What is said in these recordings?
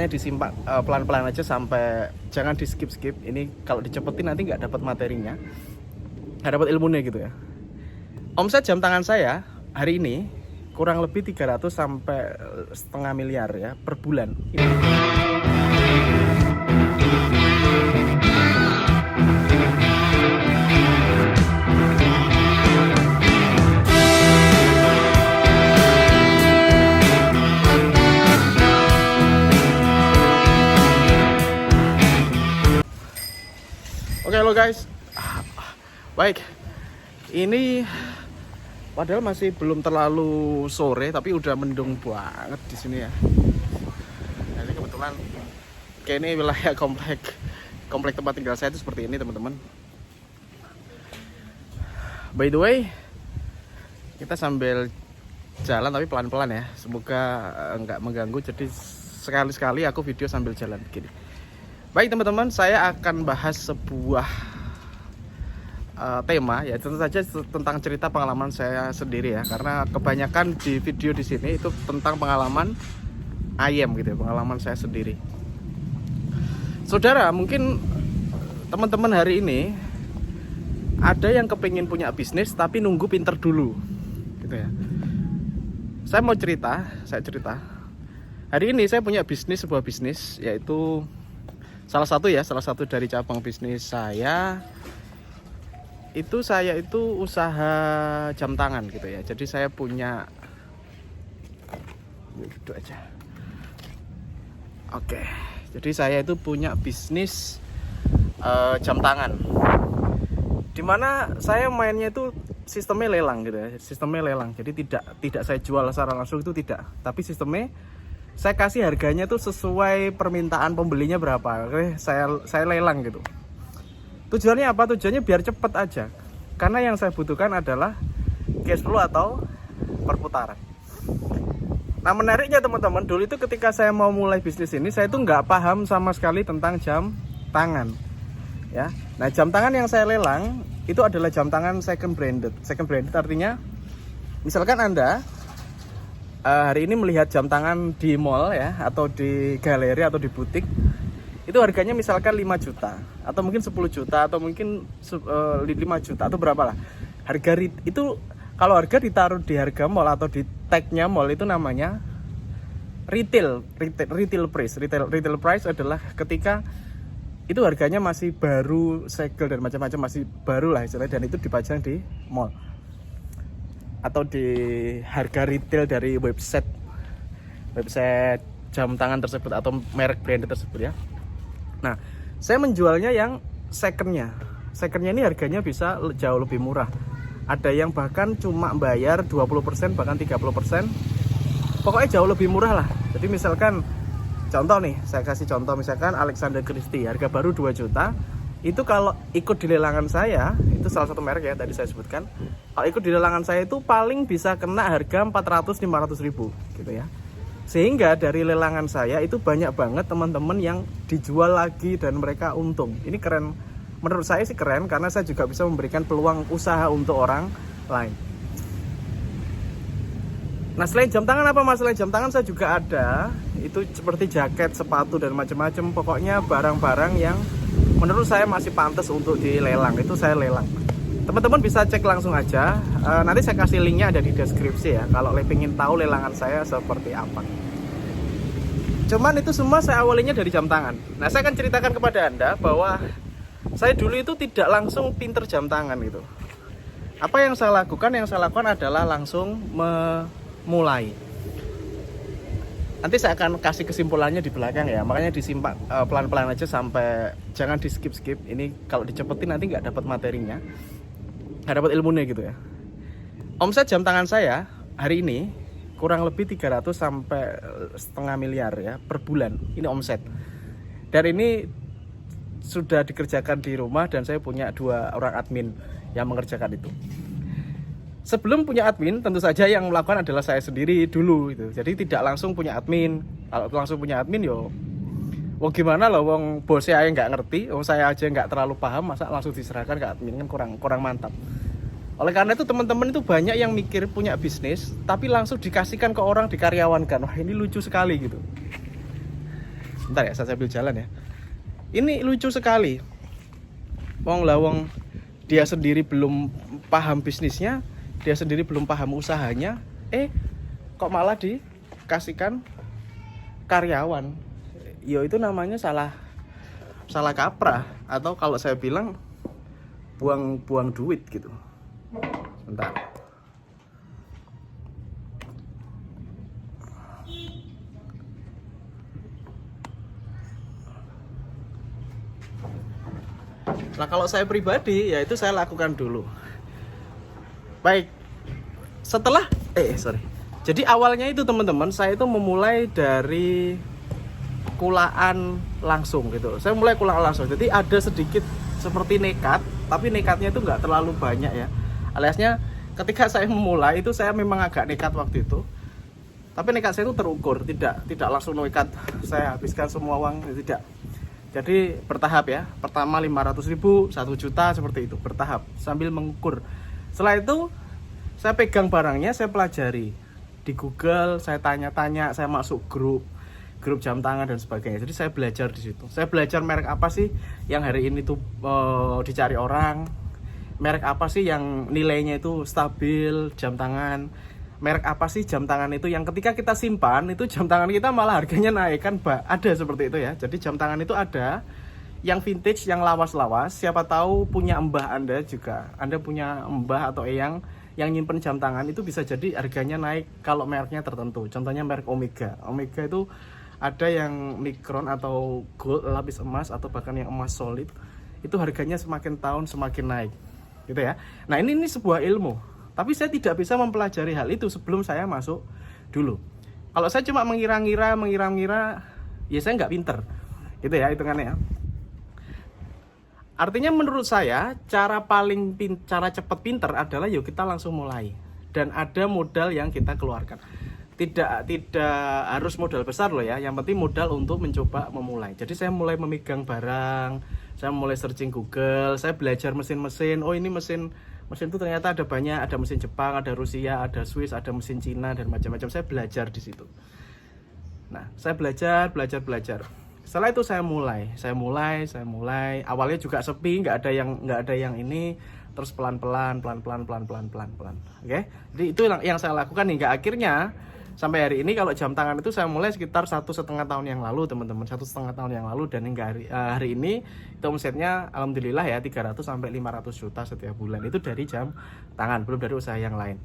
Disimak pelan-pelan aja sampai jangan di skip. Ini kalau dicepetin nanti nggak dapat materinya, nggak dapat ilmunya gitu ya. Omset jam tangan saya hari ini kurang lebih 300 sampai setengah miliar ya per bulan. Oke lo guys, baik, ini padahal masih belum terlalu sore tapi udah mendung banget di sini ya. Nah, ini kebetulan kayak ini wilayah komplek tempat tinggal saya itu seperti ini teman-teman. By the way, kita sambil jalan tapi pelan-pelan ya, semoga nggak mengganggu. Jadi sekali-sekali aku video sambil jalan begini. Baik teman-teman, saya akan bahas sebuah tema ya, tentu saja tentang cerita pengalaman saya sendiri ya, karena kebanyakan di video di sini itu tentang pengalaman ayam gitu ya, pengalaman saya sendiri. Saudara, mungkin teman-teman hari ini ada yang kepingin punya bisnis tapi nunggu pinter dulu gitu ya. Saya mau cerita. Hari ini saya punya sebuah bisnis, yaitu salah satu dari cabang bisnis saya itu usaha jam tangan gitu ya. Jadi saya punya gitu aja. Oke. Jadi saya itu punya bisnis jam tangan. Dimana saya mainnya itu sistemnya lelang gitu ya. Jadi tidak saya jual secara langsung, itu tidak. Tapi sistemnya saya kasih harganya tuh sesuai permintaan pembelinya berapa. Oke, saya lelang gitu. Tujuannya apa? Tujuannya biar cepet aja. Karena yang saya butuhkan adalah cash flow atau perputaran. Nah, menariknya teman-teman, dulu itu ketika saya mau mulai bisnis ini, saya itu nggak paham sama sekali tentang jam tangan. Ya. Nah, jam tangan yang saya lelang itu adalah jam tangan second branded. Second branded artinya misalkan Anda hari ini melihat jam tangan di mall ya, atau di galeri atau di butik, itu harganya misalkan 5 juta atau mungkin 10 juta atau mungkin 5 juta atau berapa lah. Harga itu kalau harga ditaruh di harga mall atau di tagnya mall itu namanya retail price. Retail price adalah ketika itu harganya masih baru, segel dan macam-macam, masih baru lah istilahnya, dan itu dipajang di mall atau di harga retail dari website jam tangan tersebut atau merek brand tersebut ya. Nah, saya menjualnya yang secondnya ini harganya bisa jauh lebih murah. Ada yang bahkan cuma bayar 20%, bahkan 30%. Pokoknya jauh lebih murah lah. Jadi misalkan contoh nih, saya kasih contoh, misalkan Alexander Christie harga baru 2 juta. Itu kalau ikut di lelangan saya, itu salah satu merek ya tadi saya sebutkan. Kalau ikut di lelangan saya itu paling bisa kena harga 400-500 ribu gitu ya. Sehingga dari lelangan saya itu banyak banget teman-teman yang dijual lagi dan mereka untung. Ini keren, menurut saya sih keren, karena saya juga bisa memberikan peluang usaha untuk orang lain. Nah, selain jam tangan apa mas? Selain jam tangan saya juga ada, itu seperti jaket, sepatu dan macam-macam. Pokoknya barang-barang yang menurut saya masih pantas untuk dilelang, itu saya lelang. Teman-teman bisa cek langsung aja, nanti saya kasih linknya ada di deskripsi ya, kalau pengen tahu lelangan saya seperti apa. Cuman itu semua saya awalinya dari jam tangan. Nah, saya akan ceritakan kepada Anda bahwa saya dulu itu tidak langsung pinter jam tangan gitu. Apa yang saya lakukan? Yang saya lakukan adalah langsung memulai. Nanti saya akan kasih kesimpulannya di belakang ya, makanya disimak pelan-pelan aja sampai jangan di skip. Ini kalau dicepetin nanti nggak dapat materinya, nggak dapat ilmunya gitu ya. Omset jam tangan saya hari ini kurang lebih 300 sampai setengah miliar ya per bulan. Ini omset. Dan ini sudah dikerjakan di rumah dan saya punya 2 orang admin yang mengerjakan itu. Sebelum punya admin, tentu saja yang melakukan adalah saya sendiri dulu gitu. Jadi tidak langsung punya admin. Kalau langsung punya admin wong gimana loh, wong bosnya aja nggak ngerti, wong saya aja nggak terlalu paham, masa langsung diserahkan ke admin, kan kurang mantap. Oleh karena itu teman-teman itu banyak yang mikir punya bisnis tapi langsung dikasihkan ke orang, dikaryawankan. Wah, ini lucu sekali gitu. Bentar ya, saya sambil jalan ya. Ini lucu sekali. Wong lawong dia sendiri belum paham bisnisnya, dia sendiri belum paham usahanya, kok malah dikasihkan karyawan. Yo itu namanya salah kaprah, atau kalau saya bilang buang duit gitu. Bentar. Nah kalau saya pribadi, ya itu saya lakukan dulu. Baik, setelah jadi awalnya itu teman-teman, saya itu memulai dari kulaan langsung gitu. Saya mulai kulaan langsung, jadi ada sedikit seperti nekat, tapi nekatnya itu nggak terlalu banyak ya. Aliasnya ketika saya memulai itu saya memang agak nekat waktu itu, tapi nekat saya itu terukur, tidak langsung nekat saya habiskan semua uang, tidak. Jadi bertahap ya, pertama 500.000, 1 juta, seperti itu, bertahap sambil mengukur. Setelah itu saya pegang barangnya, saya pelajari di Google, saya tanya-tanya, saya masuk grup jam tangan dan sebagainya. Jadi saya belajar di situ. Saya belajar merek apa sih yang hari ini tuh dicari orang, merek apa sih yang nilainya itu stabil jam tangan, merek apa sih jam tangan itu yang ketika kita simpan itu jam tangan kita malah harganya naik kan, ada seperti itu ya. Jadi jam tangan itu ada yang vintage, yang lawas-lawas. Siapa tahu punya mbah Anda juga, Anda punya mbah atau eyang yang nyimpen jam tangan, itu bisa jadi harganya naik kalau mereknya tertentu. Contohnya merek Omega itu ada yang mikron atau gold, lapis emas, atau bahkan yang emas solid, itu harganya semakin tahun semakin naik gitu ya. Nah ini sebuah ilmu, tapi saya tidak bisa mempelajari hal itu sebelum saya masuk dulu. Kalau saya cuma mengira-ngira, ya saya nggak pinter gitu ya hitungannya ya. Artinya menurut saya cara cepat pinter adalah yuk kita langsung mulai, dan ada modal yang kita keluarkan. Tidak harus modal besar loh ya, yang penting modal untuk mencoba memulai. Jadi saya mulai memegang barang, saya mulai searching Google, saya belajar mesin-mesin. Oh ini mesin itu ternyata ada banyak, ada mesin Jepang, ada Rusia, ada Swiss, ada mesin Cina dan macam-macam. Saya belajar di situ. Nah, saya belajar. Setelah itu saya mulai. Awalnya juga sepi, nggak ada yang ini, terus pelan-pelan. Oke? Jadi itu yang saya lakukan hingga akhirnya sampai hari ini. Kalau jam tangan itu saya mulai sekitar 1,5 tahun yang lalu, teman-teman. 1,5 tahun yang lalu, dan hingga hari ini itu omsetnya alhamdulillah ya 300 sampai 500 juta setiap bulan. Itu dari jam tangan, belum dari usaha yang lain.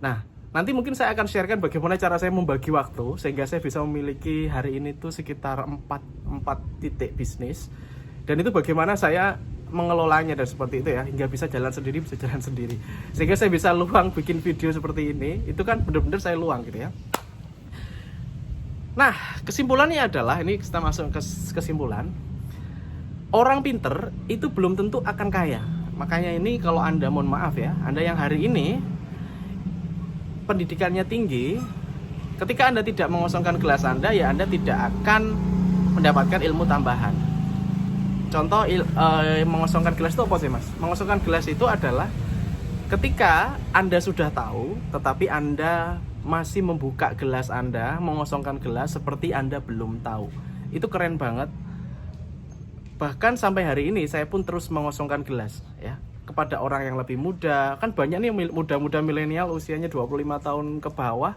Nah, nanti mungkin saya akan sharekan bagaimana cara saya membagi waktu sehingga saya bisa memiliki hari ini tuh sekitar 4 titik bisnis, dan itu bagaimana saya mengelolanya dan seperti itu ya, hingga bisa jalan sendiri, sehingga saya bisa luang bikin video seperti ini. Itu kan benar-benar saya luang gitu ya. Nah, kesimpulannya adalah, ini kita masuk ke kesimpulan, orang pinter itu belum tentu akan kaya. Makanya ini kalau Anda, mohon maaf ya, Anda yang hari ini pendidikannya tinggi, ketika Anda tidak mengosongkan gelas Anda, ya Anda tidak akan mendapatkan ilmu tambahan. Contoh mengosongkan gelas itu apa sih mas? Mengosongkan gelas itu adalah ketika Anda sudah tahu, tetapi Anda masih membuka gelas Anda, mengosongkan gelas seperti Anda belum tahu. Itu keren banget. Bahkan sampai hari ini saya pun terus mengosongkan gelas ya, kepada orang yang lebih muda. Kan banyak nih muda-muda milenial usianya 25 tahun ke bawah,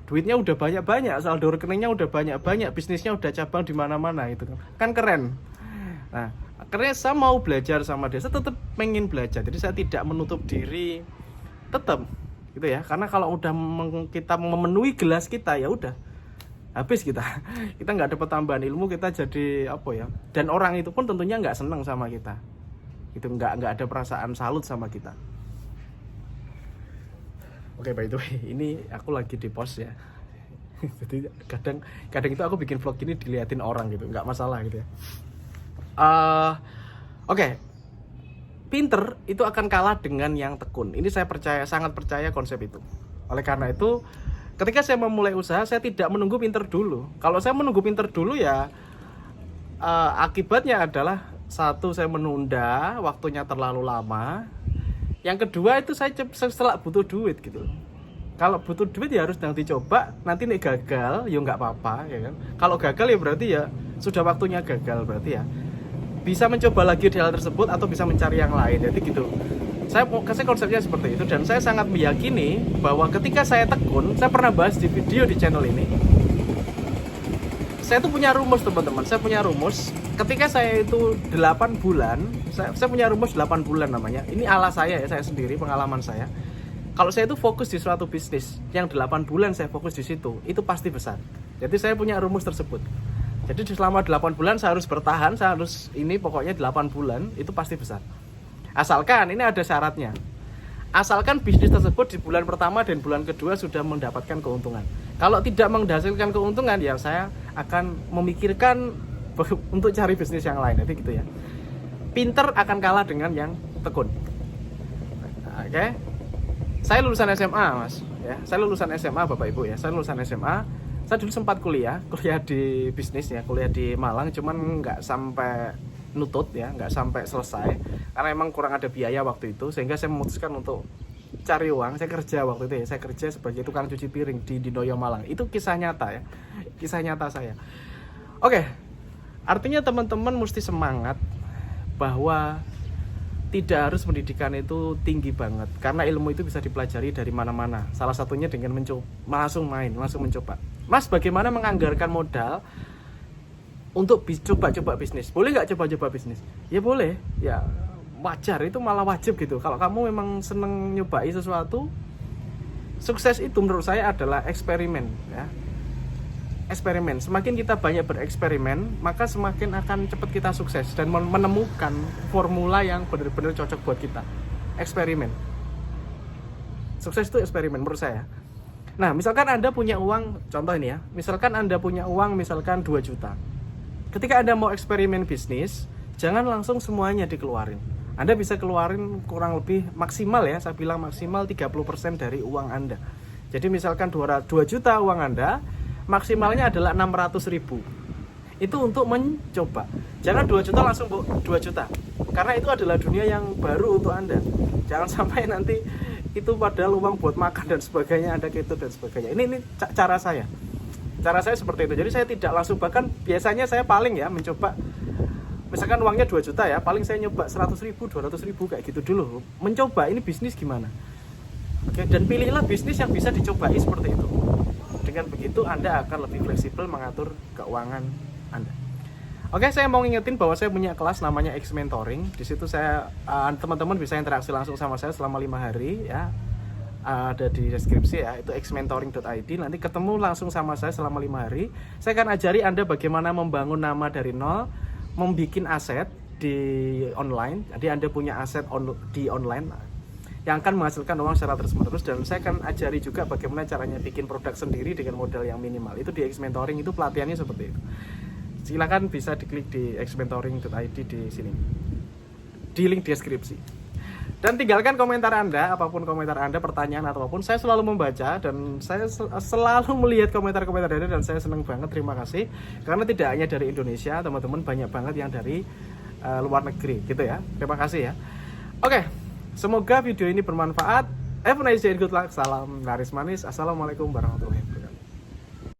duitnya udah banyak-banyak, saldo rekeningnya udah banyak-banyak, bisnisnya udah cabang di mana-mana gitu kan keren. Nah, akhirnya saya mau belajar sama dia, saya tetap pengen belajar. Jadi saya tidak menutup diri, tetap gitu ya. Karena kalau udah kita memenuhi gelas kita, ya udah habis kita nggak dapat tambahan ilmu, kita jadi apa ya. Dan orang itu pun tentunya nggak seneng sama kita. Itu nggak ada perasaan salut sama kita. Oke, by the way, ini aku lagi di pos ya. Jadi kadang itu aku bikin vlog ini diliatin orang gitu, nggak masalah gitu ya. Oke. Pinter itu akan kalah dengan yang tekun. Ini saya sangat percaya konsep itu. Oleh karena itu, ketika saya memulai usaha, saya tidak menunggu pinter dulu. Kalau saya menunggu pinter dulu ya, akibatnya adalah satu, saya menunda, waktunya terlalu lama. Yang kedua itu saya setelah butuh duit gitu. Kalau butuh duit ya harus nanti coba, nanti nih gagal ya nggak apa-apa ya kan. Kalau gagal ya berarti ya sudah waktunya gagal, berarti ya bisa mencoba lagi di hal tersebut atau bisa mencari yang lain. Jadi gitu. Saya konsepnya seperti itu, dan saya sangat meyakini bahwa ketika saya tekun, saya pernah bahas di video di channel ini. Saya tuh punya rumus teman-teman, saya punya rumus. Ketika saya itu 8 bulan, saya punya rumus 8 bulan namanya. Ini ala saya ya, saya sendiri, pengalaman saya. Kalau saya itu fokus di suatu bisnis, yang 8 bulan saya fokus di situ, itu pasti besar. Jadi saya punya rumus tersebut. Jadi selama 8 bulan saya harus bertahan, saya harus ini pokoknya 8 bulan, itu pasti besar. Asalkan, ini ada syaratnya. Asalkan bisnis tersebut di bulan pertama dan bulan kedua sudah mendapatkan keuntungan. Kalau tidak menghasilkan keuntungan, ya saya akan memikirkan untuk cari bisnis yang lain. Jadi gitu ya. Pinter akan kalah dengan yang tekun. Oke. Saya lulusan SMA, Mas. Ya, saya lulusan SMA, Bapak Ibu ya. Saya lulusan SMA. Saya dulu sempat kuliah di bisnis ya, kuliah di Malang, cuman nggak sampai nutut ya, nggak sampai selesai karena emang kurang ada biaya waktu itu, sehingga saya memutuskan untuk cari uang. Saya kerja waktu itu ya, saya kerja sebagai tukang cuci piring di Dinoyo Malang. Itu kisah nyata ya, kisah nyata saya. Oke, artinya teman-teman mesti semangat bahwa tidak harus pendidikan itu tinggi banget, karena ilmu itu bisa dipelajari dari mana-mana. Salah satunya dengan langsung mencoba. Mas, bagaimana menganggarkan modal untuk coba-coba bisnis? Boleh nggak coba-coba bisnis? Ya boleh, ya wajar, itu malah wajib gitu. Kalau kamu memang seneng nyobai sesuatu, sukses itu menurut saya adalah eksperimen ya. Eksperimen, semakin kita banyak bereksperimen, maka semakin akan cepat kita sukses dan menemukan formula yang benar-benar cocok buat kita. Eksperimen, sukses itu eksperimen menurut saya. Nah, misalkan Anda punya uang, contoh ini ya, misalkan Anda punya uang misalkan 2 juta. Ketika Anda mau eksperimen bisnis, jangan langsung semuanya dikeluarin. Anda bisa keluarin kurang lebih maksimal ya, saya bilang maksimal 30% dari uang Anda. Jadi misalkan 2 juta uang Anda, maksimalnya adalah 600.000. Itu untuk mencoba. Jangan 2 juta langsung 2 juta. Karena itu adalah dunia yang baru untuk Anda. Jangan sampai nanti itu padahal uang buat makan dan sebagainya, Anda gitu dan sebagainya. Ini cara saya. Cara saya seperti itu. Jadi saya tidak langsung, bahkan biasanya saya paling ya mencoba, misalkan uangnya 2 juta ya, paling saya nyoba 100.000, 200.000 kayak gitu dulu. Mencoba ini bisnis gimana. Oke, dan pilihlah bisnis yang bisa dicobai seperti itu. Dengan begitu Anda akan lebih fleksibel mengatur keuangan Anda. Oke, saya mau ngingetin bahwa saya punya kelas namanya X Mentoring. Di situ saya teman-teman bisa interaksi langsung sama saya selama 5 hari ya. Ada di deskripsi ya, itu xmentoring.id. Nanti ketemu langsung sama saya selama 5 hari. Saya akan ajari Anda bagaimana membangun nama dari nol, membuat aset di online. Jadi Anda punya aset di online yang akan menghasilkan uang secara terus-menerus, dan saya akan ajari juga bagaimana caranya bikin produk sendiri dengan modal yang minimal. Itu di X Mentoring, itu pelatihannya seperti itu. Silakan bisa diklik di xmentoring.id di sini, di link deskripsi. Dan tinggalkan komentar Anda, apapun komentar Anda, pertanyaan atau apapun, saya selalu membaca dan saya selalu melihat komentar-komentar Anda, dan saya senang banget, terima kasih. Karena tidak hanya dari Indonesia, teman-teman, banyak banget yang dari luar negeri gitu ya. Terima kasih ya. Oke. Semoga video ini bermanfaat. Have a nice day and good luck. Salam laris manis. Assalamualaikum warahmatullahi wabarakatuh.